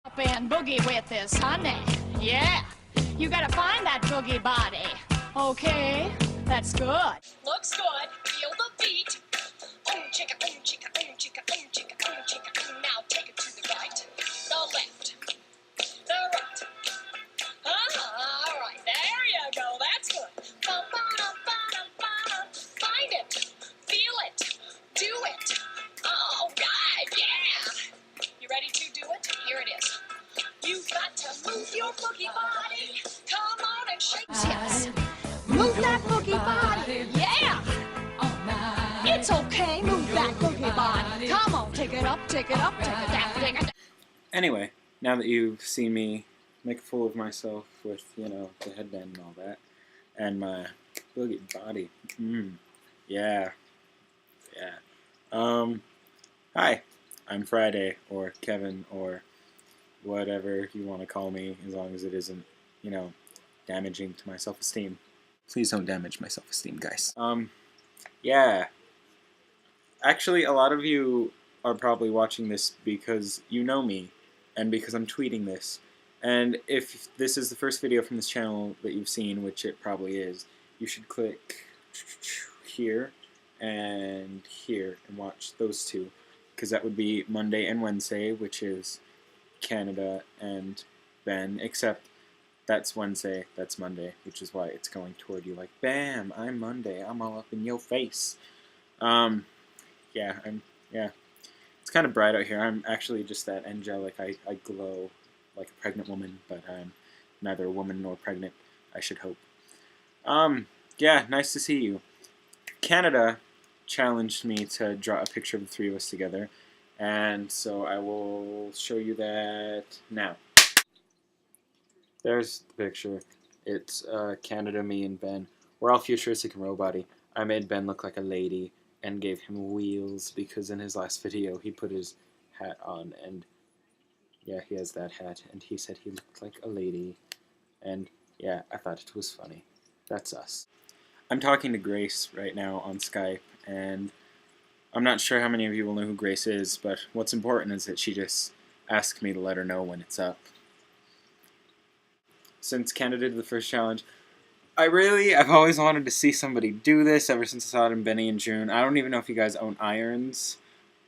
Up and boogie with this honey. Yeah, you gotta find that boogie body. Okay, that's good. Looks good. Feel the beat. Chicka, chicka, chicka, chicka, chicka. Now take it to the right, the left, the right. All right, there you go. That's good. Find it, feel it, do it. All right, yeah. You ready to do it? Here it is. You've got to move your boogie body. Come on and shake. Yes. Move that boogie body. Yeah. It's okay. Move that boogie body. Come on, take it up, take it up, take it down, take it down. Anyway, now that you've seen me make a fool of myself with, you know, the headband and all that, and my boogie body, yeah. Hi, I'm Friday, or Kevin, or whatever you want to call me, as long as it isn't, you know, damaging to my self-esteem. Please don't damage my self-esteem, guys. Yeah. Actually, a lot of you are probably watching this because you know me, and because I'm tweeting this. And if this is the first video from this channel that you've seen, which it probably is, you should click here and here and watch those two. Because that would be Monday and Wednesday, which is Canada and Ben, except that's Wednesday, that's Monday, which is why it's going toward you like, bam, I'm Monday, I'm all up in your face. Yeah, it's kind of bright out here. I'm actually just that angelic. I glow like a pregnant woman, but I'm neither a woman nor pregnant, I should hope. Yeah, nice to see you. Canada challenged me to draw a picture of the three of us together, and so I will show you that now. There's the picture. It's Canada, me, and Ben. We're all futuristic and robot-y. I made Ben look like a lady and gave him wheels because in his last video he put his hat on, and yeah, he has that hat, and he said he looked like a lady, and yeah, I thought it was funny. That's us. I'm talking to Grace right now on Skype, and I'm not sure how many of you will know who Grace is, but what's important is that she just asked me to let her know when it's up. Since Canada did the first challenge, I've always wanted to see somebody do this ever since I saw it in Benny and June. I don't even know if you guys own irons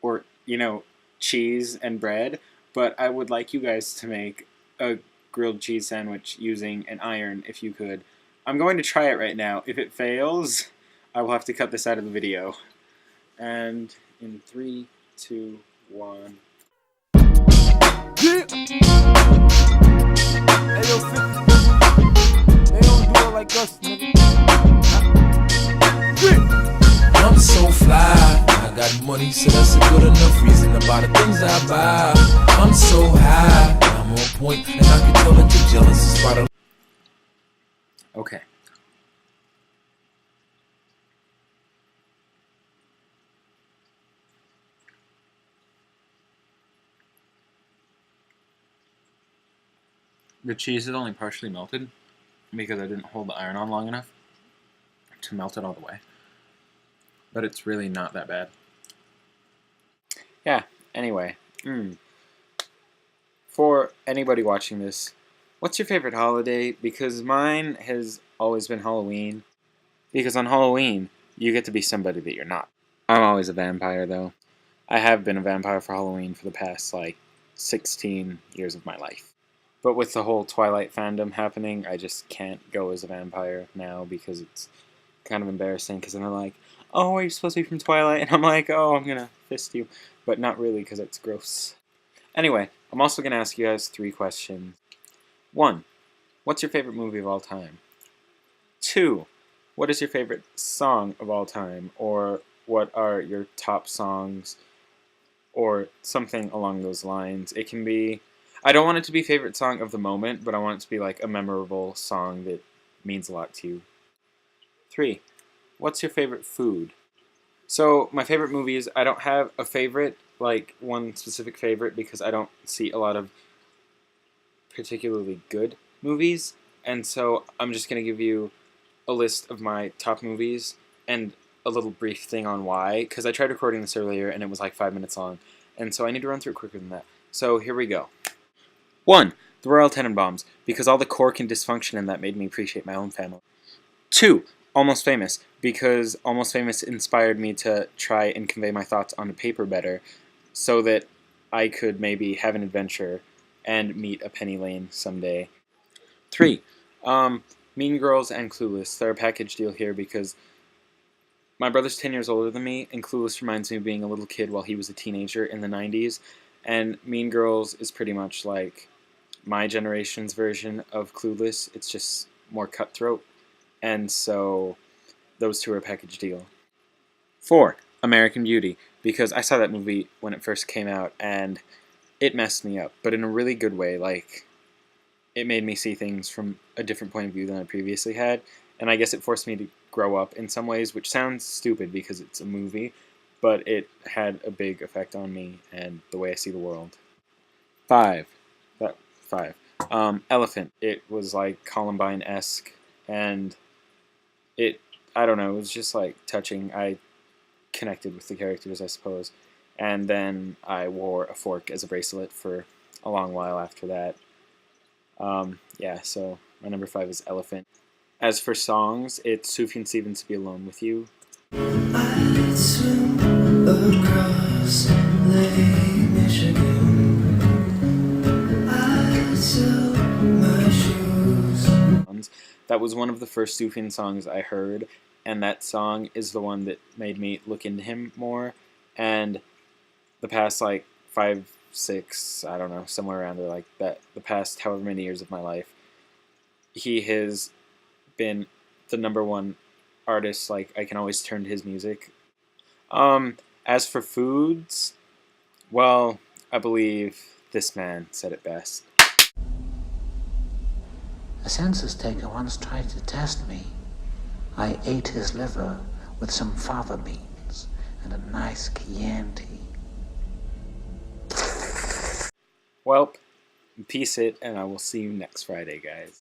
or, you know, cheese and bread, but I would like you guys to make a grilled cheese sandwich using an iron if you could. I'm going to try it right now. If it fails, I will have to cut this out of the video. And in 3, 2, 1. Yeah. Hey, yo, 50. They don't do it like us, nigga. Yeah. I'm so fly. I got money, so that's a good enough reason to buy the things I buy. I'm so high. I'm on point, and I can tell that you're jealous. About Okay. The cheese is only partially melted because I didn't hold the iron on long enough to melt it all the way. But it's really not that bad. Yeah, anyway. For anybody watching this, what's your favorite holiday? Because mine has always been Halloween. Because on Halloween, you get to be somebody that you're not. I'm always a vampire, though. I have been a vampire for Halloween for the past, like, 16 years of my life. But with the whole Twilight fandom happening, I just can't go as a vampire now because it's kind of embarrassing. Because then they're like, oh, are you supposed to be from Twilight? And I'm like, oh, I'm going to fist you. But not really because it's gross. Anyway, I'm also going to ask you guys 3 questions. 1. What's your favorite movie of all time? 2. What is your favorite song of all time? Or what are your top songs? Or something along those lines. It can be... I don't want it to be favorite song of the moment, but I want it to be like a memorable song that means a lot to you. 3. What's your favorite food? So, my favorite movies, I don't have a favorite, like one specific favorite, because I don't see a lot of particularly good movies, and so I'm just going to give you a list of my top movies and a little brief thing on why, because I tried recording this earlier and it was like 5 minutes long, and so I need to run through it quicker than that. So, here we go. 1. The Royal Tenenbaums, because all the quirk and dysfunction in that made me appreciate my own family. 2. Almost Famous, because Almost Famous inspired me to try and convey my thoughts on paper better, so that I could maybe have an adventure and meet a Penny Lane someday. 3. Mean Girls and Clueless. They're a package deal here because my brother's 10 years older than me, and Clueless reminds me of being a little kid while he was a teenager in the 90s, and Mean Girls is pretty much like my generation's version of Clueless. It's just more cutthroat, and so those two are a package deal. 4. American Beauty, because I saw that movie when it first came out, and it messed me up, but in a really good way. Like, it made me see things from a different point of view than I previously had, and I guess it forced me to grow up in some ways, which sounds stupid because it's a movie, but it had a big effect on me and the way I see the world. 5. Elephant. It was like Columbine-esque, and I don't know, it was just like touching. I connected with the characters, I suppose, and then I wore a fork as a bracelet for a long while after that. Yeah, so my number 5 is Elephant. As for songs, it's Sufjan Stevens' Be Alone With You. I'd swim across Lake Michigan. I'd sell my shoes. That was one of the first Sufjan songs I heard, and that song is the one that made me look into him more. And the past, like, 5, 6, I don't know, somewhere around there, like that, the past however many years of my life, he has been the number one artist. Like, I can always turn to his music. As for foods, well, I believe this man said it best. A census taker once tried to test me. I ate his liver with some fava beans and a nice Chianti. Well, peace it, and I will see you next Friday, guys.